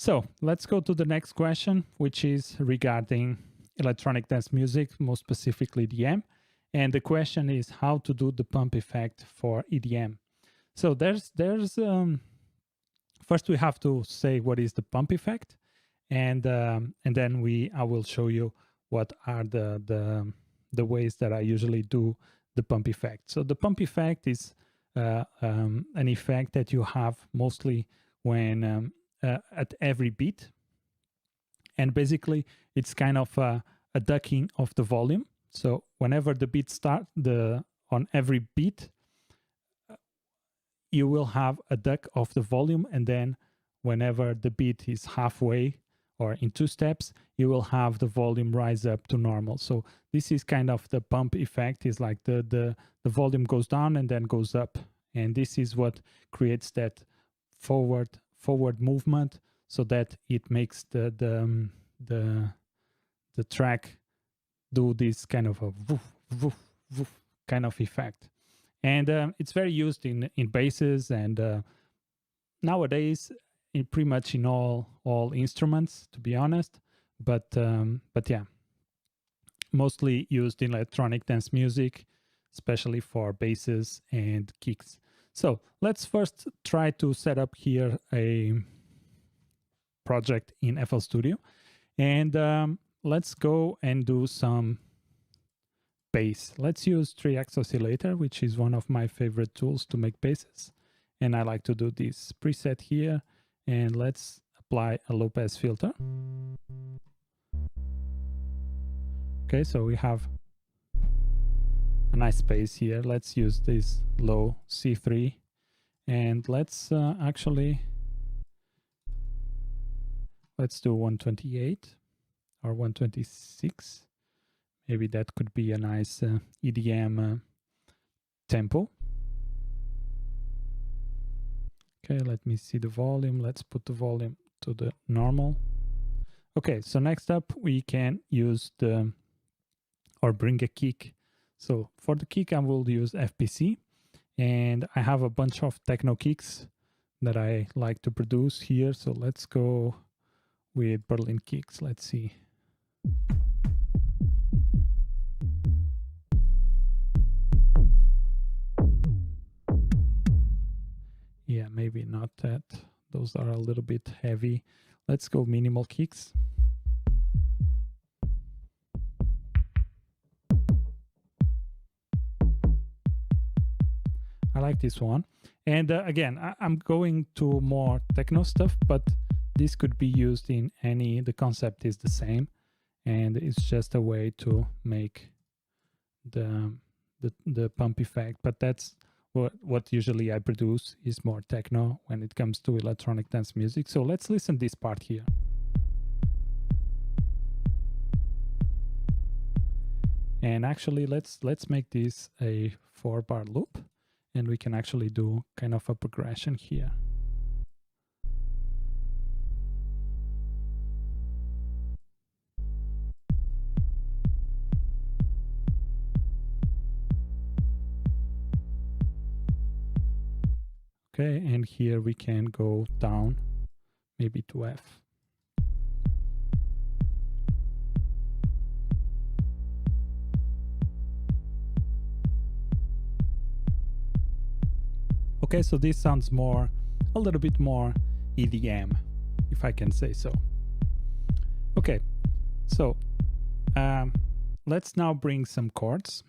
So let's go to the next question, which is regarding electronic dance music, more specifically EDM. And the question is how to do the pump effect for EDM. So there's first we have to say what is the pump effect, and then I will show you what are the ways that I usually do the pump effect. So the pump effect is an effect that you have mostly when at every beat, and basically it's kind of a ducking of the volume. So whenever the beat starts, on every beat, you will have a duck of the volume, and then whenever the beat is halfway or in two steps, you will have the volume rise up to normal. So this is kind of the pump effect, is like the volume goes down and then goes up. And this is what creates that forward movement, so that it makes the track do this kind of a woof, woof, woof kind of effect. And it's very used in basses, and nowadays pretty much in all instruments, to be honest. But yeah, mostly used in electronic dance music, especially for basses and kicks. So let's first try to set up here a project in FL Studio, and let's go and do some bass. Let's use 3x oscillator, which is one of my favorite tools to make basses. And I like to do this preset here, and let's apply a low pass filter. Okay, so we have a nice bass here. Let's use this low C3, and let's do 128 or 126. Maybe that could be a nice EDM tempo. Okay, let me see the volume. Let's put the volume to the normal. Okay, so next up we can use bring a kick. So for the kick I will use FPC, and I have a bunch of techno kicks that I like to produce here. So let's go with Berlin kicks. Let's see. Yeah, maybe not that. Those are a little bit heavy. Let's go minimal kicks. I like this one. And again, I'm going to more techno stuff, but this could be used in the concept is the same. And it's just a way to make the pump effect. But that's what usually I produce, is more techno when it comes to electronic dance music. So let's listen this part here. And actually let's make this a 4-bar loop, and we can actually do kind of a progression here. Okay, and here we can go down maybe to F. Okay, so this sounds a little bit more EDM, if I can say so. Okay, so let's now bring some chords.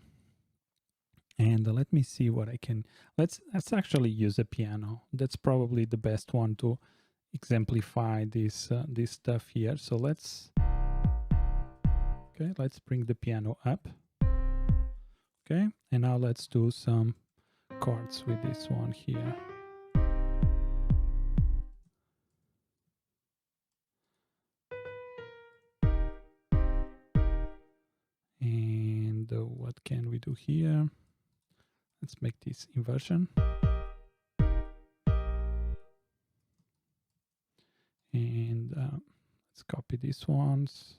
And let me see what I can. Let's actually use a piano. That's probably the best one to exemplify this stuff here. So let's bring the piano up. Okay, and now let's do some chords with this one here. And what can we do here? Let's make this inversion. And let's copy these ones.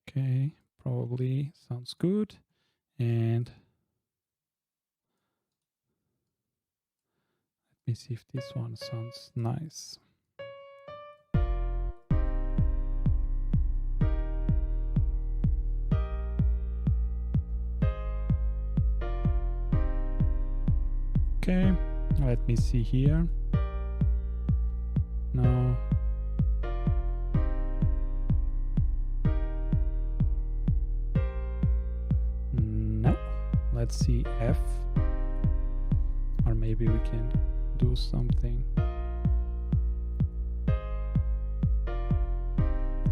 Okay, probably sounds good. And let me see if this one sounds nice. Okay, let me see here. No. No. Let's see F. Or maybe we can do something.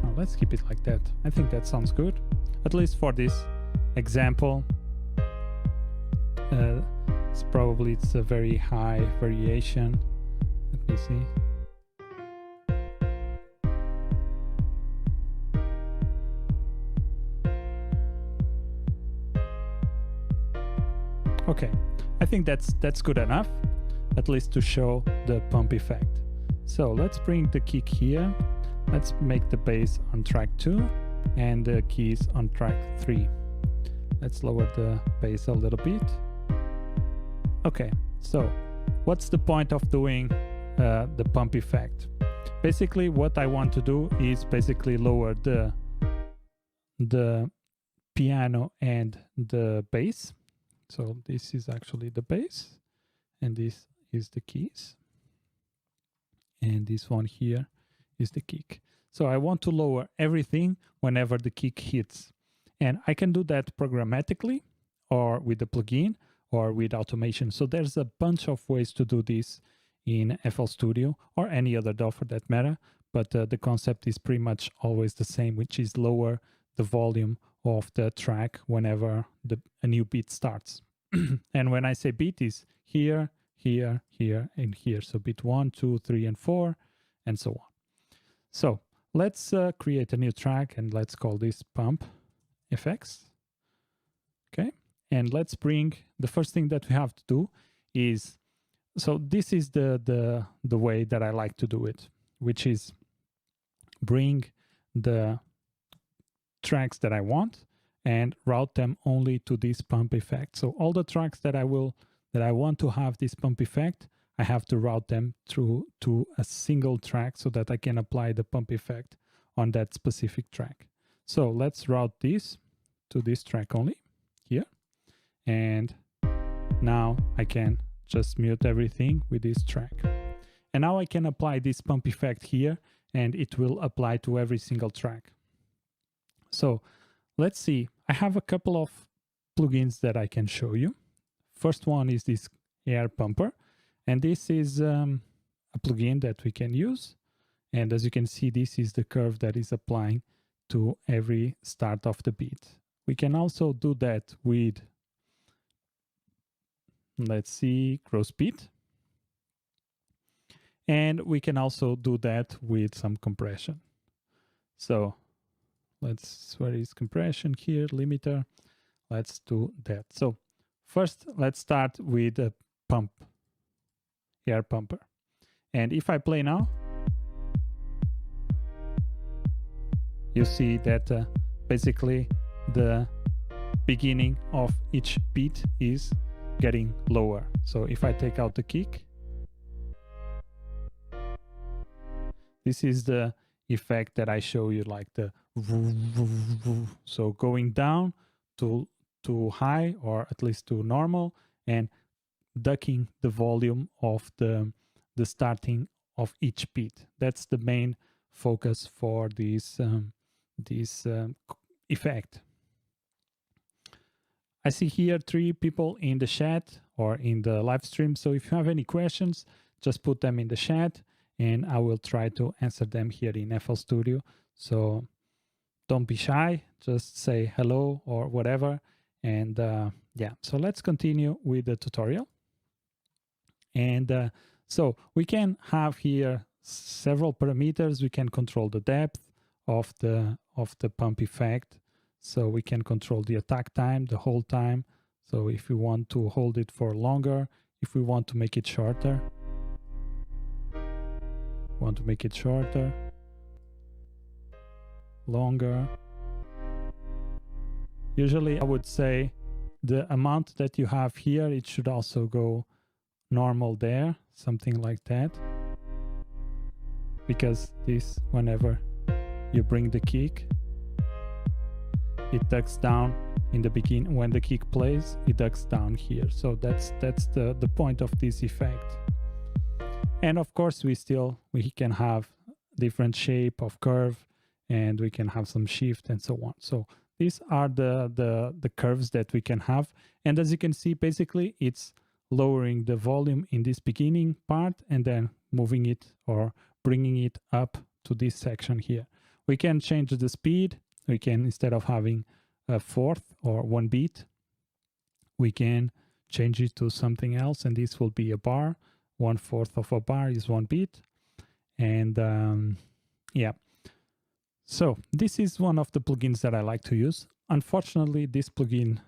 Oh, let's keep it like that. I think that sounds good. At least for this example. It's a very high variation. Let me see. Okay, I think that's good enough, at least to show the pump effect. So let's bring the kick here. Let's make the bass on track 2 and the keys on track 3. Let's lower the bass a little bit. Okay, so what's the point of doing the pump effect? Basically, what I want to do is basically lower the piano and the bass. So this is actually the bass, and this is the keys, and this one here is the kick. So I want to lower everything whenever the kick hits, and I can do that programmatically or with the plugin or with automation. So there's a bunch of ways to do this in FL Studio or any other DAW for that matter, but the concept is pretty much always the same, which is lower the volume of the track whenever a new beat starts. And when I say beat, is here, here, here, and here. So beat 1, 2, 3, and 4, and so on. So let's create a new track, and let's call this Pump FX. Okay, and let's bring, the first thing that we have to do is, so this is the way that I like to do it, which is bring the tracks that I want and route them only to this pump effect. So all the tracks that I want to have this pump effect, I have to route them through to a single track so that I can apply the pump effect on that specific track. So let's route this to this track only here. And now I can just mute everything with this track. And now I can apply this pump effect here, and it will apply to every single track. So let's see, I have a couple of plugins that I can show you. First one is this air pumper, and this is a plugin that we can use. And as you can see, this is the curve that is applying to every start of the beat. We can also do that with, let's see, gross beat. And we can also do that with some compression. So where is compression here, limiter? Let's do that. So first, let's start with a pump, air pumper. And if I play now, you see that basically the beginning of each beat is getting lower. So if I take out the kick, this is the effect that I show you, like the so going down to high, or at least to normal, and ducking the volume of the starting of each beat. That's the main focus for this effect. I see here 3 people in the chat or in the live stream. So if you have any questions, just put them in the chat and I will try to answer them here in FL Studio. So don't be shy, just say hello or whatever. And yeah, so let's continue with the tutorial. And so we can have here several parameters. We can control the depth of the pump effect. So we can control the attack time, the hold time. So if we want to hold it for longer, if we want to make it shorter, longer. Usually I would say the amount that you have here, it should also go normal there, something like that. Because this, whenever you bring the kick, it ducks down in the beginning, when the kick plays, it ducks down here. So that's the point of this effect. And of course, we can have different shape of curve, and we can have some shift and so on. So these are the curves that we can have. And as you can see, basically it's lowering the volume in this beginning part and then moving it or bringing it up to this section here. We can change the speed. We can, instead of having a fourth or 1 beat, we can change it to something else, and this will be a bar. 1/4 of a bar is 1 beat. And yeah. So this is one of the plugins that I like to use. Unfortunately, this plugin,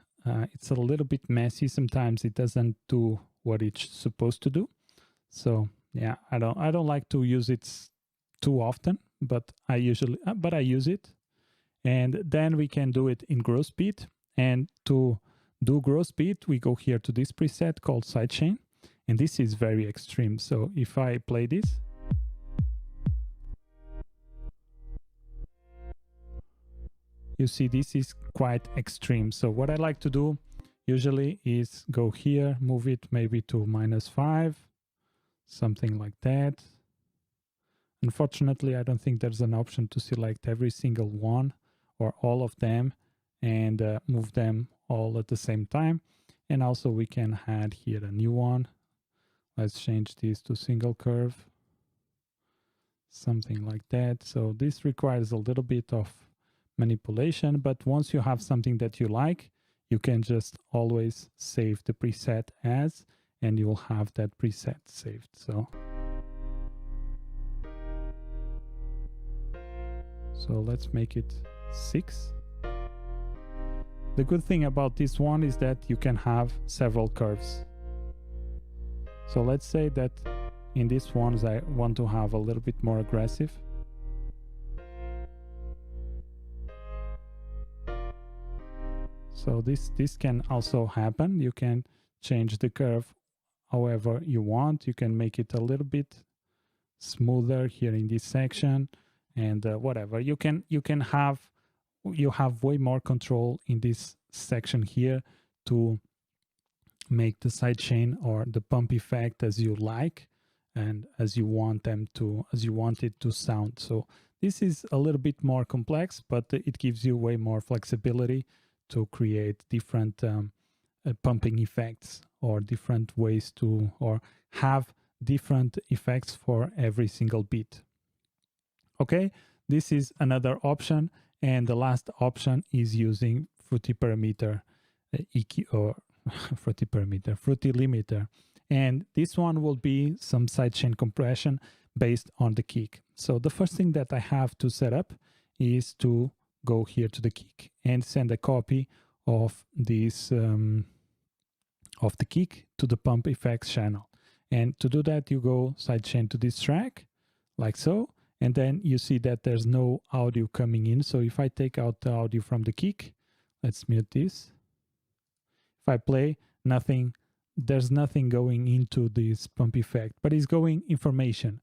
it's a little bit messy. Sometimes it doesn't do what it's supposed to do. So yeah, I don't like to use it too often, but I use it. And then we can do it in gross beat. And to do gross beat, we go here to this preset called Sidechain. And this is very extreme. So if I play this, you see this is quite extreme. So what I like to do usually is go here, move it maybe to -5, something like that. Unfortunately, I don't think there's an option to select every single one or all of them and move them all at the same time. And also we can add here a new one. Let's change this to single curve, something like that. So this requires a little bit of manipulation, but once you have something that you like, you can just always save the preset as, and you will have that preset saved. So let's make it 6. The good thing about this one is that you can have several curves. So let's say that in this one I want to have a little bit more aggressive. So this can also happen. You can change the curve however you want. You can make it a little bit smoother here in this section, and whatever. You have way more control in this section here to make the sidechain or the pump effect as you like and as you want it to sound. So this is a little bit more complex, but it gives you way more flexibility to create different pumping effects or different ways to, or have different effects for every single beat. Okay, this is another option. And the last option is using Fruity Parameter EQ or Fruity Limiter. And this one will be some sidechain compression based on the kick. So the first thing that I have to set up is to go here to the kick and send a copy of this of the kick to the pump effects channel. And to do that, you go sidechain to this track like so. And then you see that there's no audio coming in. So if I take out the audio from the kick, let's mute this. If I play, there's nothing going into this pump effect, but it's going information.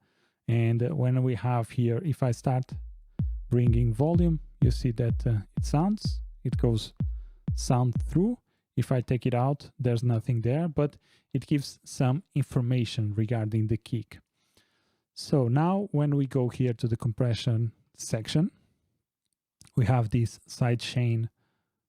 And when we have here, if I start bringing volume, you see that it goes sound through. If I take it out, there's nothing there, but it gives some information regarding the kick. So now when we go here to the compression section, we have this sidechain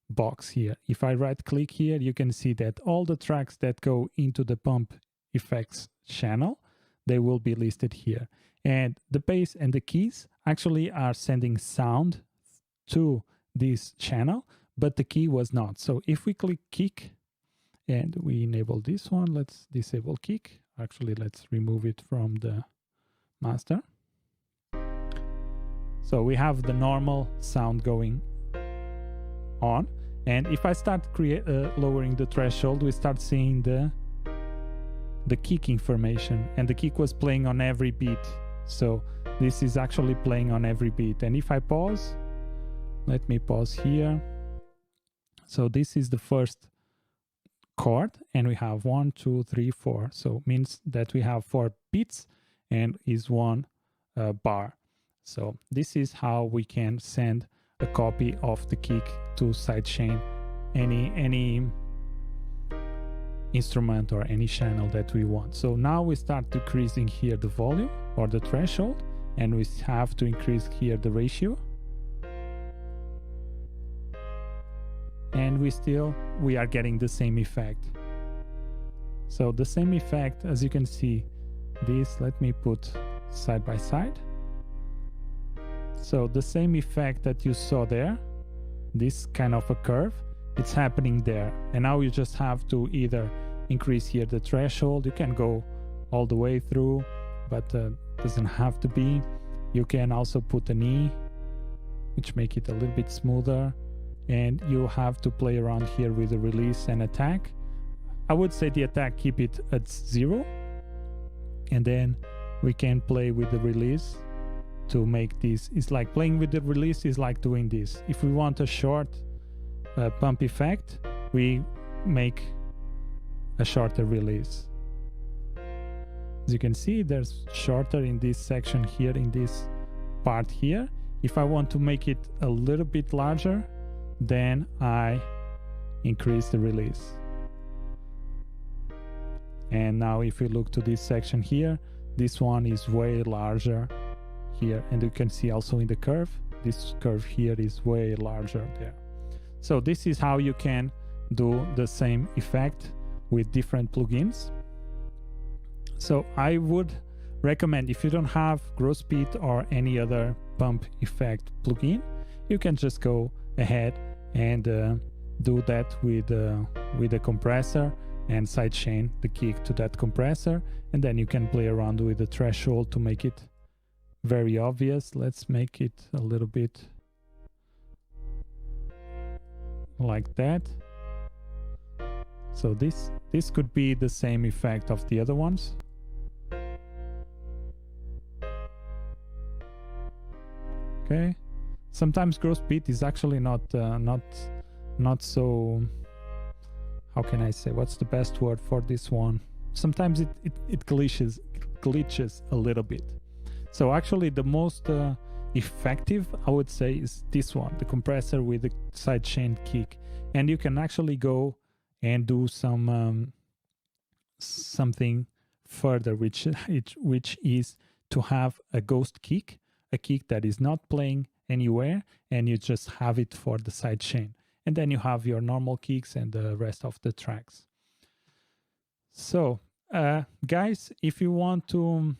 box here. If I right click here, you can see that all the tracks that go into the pump effects channel, they will be listed here. And the bass and the keys actually are sending sound to this channel, but the key was not. So if we click kick and we enable this one, let's disable kick. Actually, let's remove it from the master. So we have the normal sound going on, and if I start lowering the threshold, we start seeing the kick information, and the kick was playing on every beat. So this is actually playing on every beat. And if I pause, let me pause here. So this is the first chord, and we have 1, 2, 3, 4. So it means that we have 4 beats and is 1 bar. So this is how we can send a copy of the kick to sidechain any instrument or any channel that we want. So now we start decreasing here the volume or the threshold, and we have to increase here the ratio. And we are getting the same effect. So the same effect, as you can see, this, let me put side by side. So the same effect that you saw there, this kind of a curve, it's happening there. And now you just have to either increase here the threshold. You can go all the way through, but doesn't have to be. You can also put an E, which make it a little bit smoother. And you have to play around here with the release and attack. I would say the attack, keep it at 0. And then we can play with the release to make this. It's like playing with the release is like doing this. If we want a short pump effect, we make a shorter release. As you can see, there's shorter in this section here, in this part here. If I want to make it a little bit larger, then I increase the release. And now if you look to this section here, this one is way larger here, and you can see also in the curve, this curve here is way larger there. So this is how you can do the same effect with different plugins. So I would recommend, if you don't have Gross Beat or any other pump effect plugin, you can just go ahead and do that with a compressor and sidechain the kick to that compressor, and then you can play around with the threshold to make it very obvious. Let's make it a little bit like that. So this could be the same effect of the other ones. Okay. Sometimes gross beat is actually not so, how can I say, what's the best word for this one? Sometimes it glitches a little bit. So actually the most effective, I would say, is this one, the compressor with the sidechain kick. And you can actually go and do some something further, which is to have a ghost kick, a kick that is not playing anywhere, and you just have it for the sidechain. And then you have your normal kicks and the rest of the tracks. So, guys, if you want to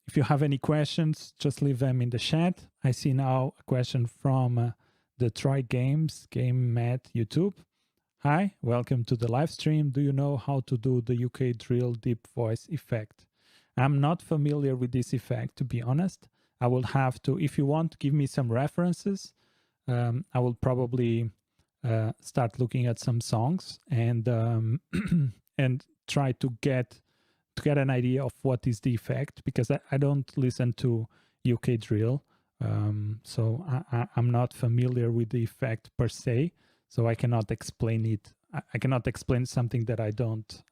if you have any questions, just leave them in the chat. I see now a question from the Try Games Game Mat YouTube. Hi, welcome to the live stream. Do you know how to do the UK drill deep voice effect? I'm not familiar with this effect, to be honest. I will have to, if you want, give me some references. I will probably start looking at some songs and and try to get an idea of what is the effect, because I don't listen to UK drill, so I'm not familiar with the effect per se, so I cannot explain it. I cannot explain something that I don't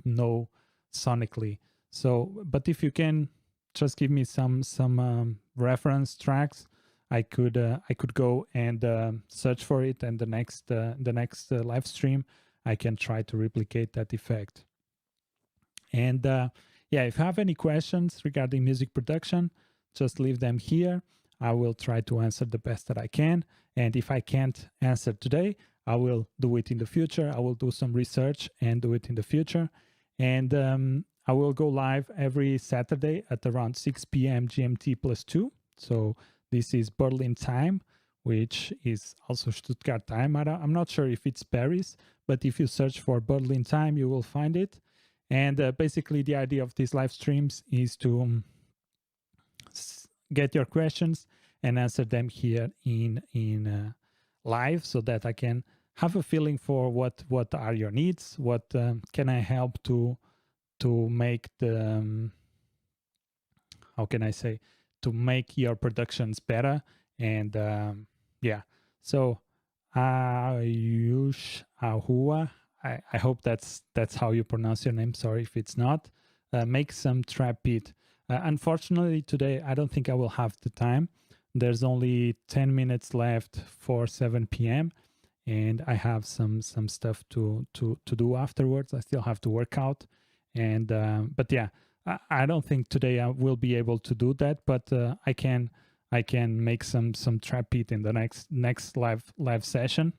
know sonically. So, but if you can just give me some reference tracks, I could go and search for it, and the next live stream I can try to replicate that effect. And yeah, if you have any questions regarding music production, just leave them here. I will try to answer the best that I can. And if I can't answer today, I will do it in the future. I will do some research and do it in the future. And I will go live every Saturday at around 6 p.m. GMT +2. So this is Berlin time, which is also Stuttgart time. I'm not sure if it's Paris, but if you search for Berlin time, you will find it. And basically the idea of these live streams is to get your questions and answer them here in live, so that I can have a feeling for what are your needs, what can I help to make the, how can I say, to make your productions better. And yeah, so Ayush Ahua, I hope that's how you pronounce your name. Sorry if it's not. Make some trap beat. Unfortunately today I don't think I will have the time there's only 10 minutes left for 7 p.m. and I have some stuff to do afterwards. I still have to work out, and but yeah, I don't think today I will be able to do that, but I can make some trap pit in the next live session.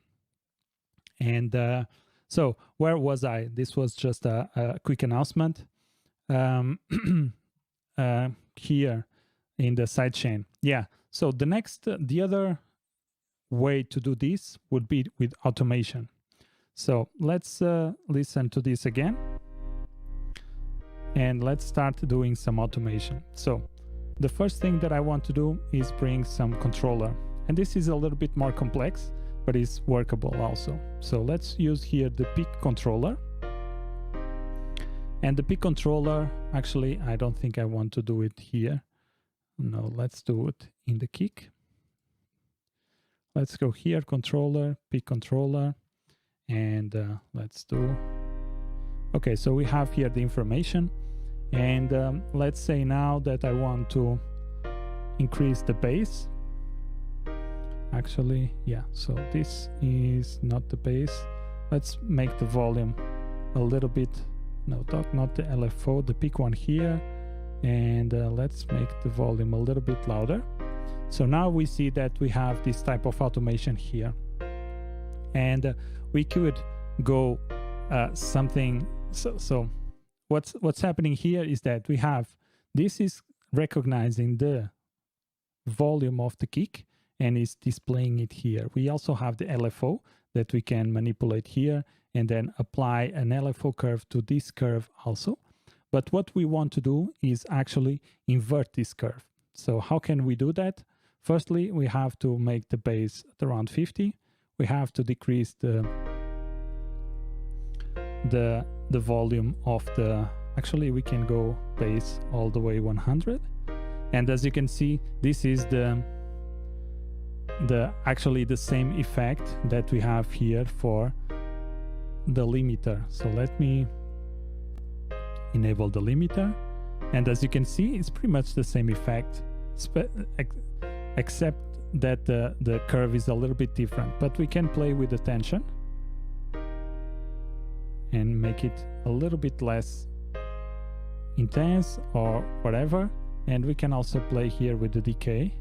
And so where was I? This was just a quick announcement here in the sidechain. Yeah. So the other way to do this would be with automation. So let's listen to this again, and let's start doing some automation. So the first thing that I want to do is bring some controller, and this is a little bit more complex, but it's workable also. So let's use here the peak controller. And the peak controller, actually, I don't think I want to do it here. No, let's do it in the kick. Let's go here, controller, peak controller, and let's do. Okay, so we have here the information, and let's say now that I want to increase the base. Actually, yeah, so this is not the base. Let's make the volume a little bit, no, not the LFO, the peak one here, and let's make the volume a little bit louder. So now we see that we have this type of automation here, and we could go something. So what's happening here is that we have, this is recognizing the volume of the kick and is displaying it here. We also have the LFO that we can manipulate here and then apply an LFO curve to this curve also. But what we want to do is actually invert this curve. So how can we do that? Firstly, we have to make the base at around 50. We have to decrease the volume of the, actually we can go base all the way 100. And as you can see, this is actually the same effect that we have here for the limiter. So let me enable the limiter, and as you can see, it's pretty much the same effect, except that the curve is a little bit different. But we can play with the tension and make it a little bit less intense or whatever, and we can also play here with the decay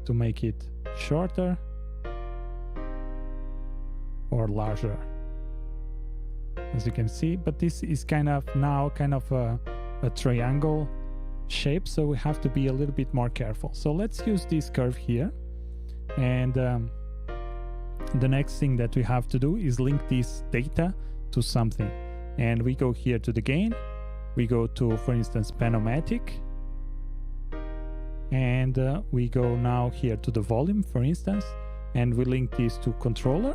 to make it shorter or larger, as you can see. But this is kind of a triangle shape, so we have to be a little bit more careful. So let's use this curve here, and the next thing that we have to do is link this data to something, and we go here to the gain, we go to, for instance, Panomatic, and we go now here to the volume, for instance, and we link this to controller,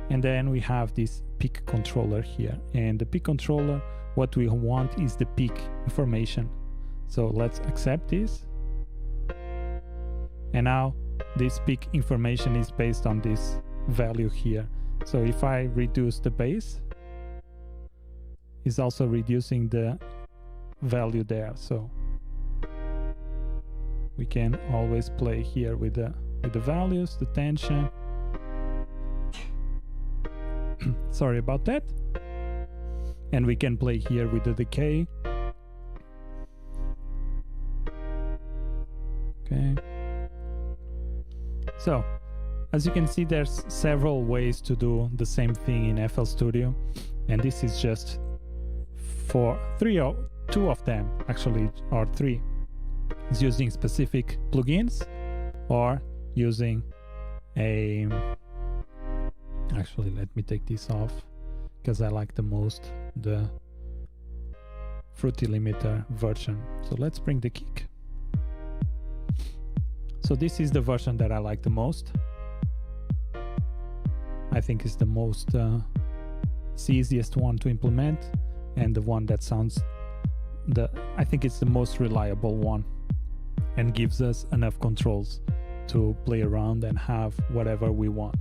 and then we have this peak controller here. And the peak controller, what we want is the peak information. So let's accept this, and now this peak information is based on this value here. So if I reduce the base, it's also reducing the value there. So we can always play here with the values, the tension. Sorry about that. And we can play here with the decay. Okay. So, as you can see, there's several ways to do the same thing in FL Studio, and this is just for two of them, actually, or three. It's using specific plugins or using a, actually let me take this off because I like the most the Fruity Limiter version. So let's bring the kick. So this is the version that I like the most. I think it's the most it's the easiest one to implement, and the one that sounds I think it's the most reliable one, and gives us enough controls to play around and have whatever we want.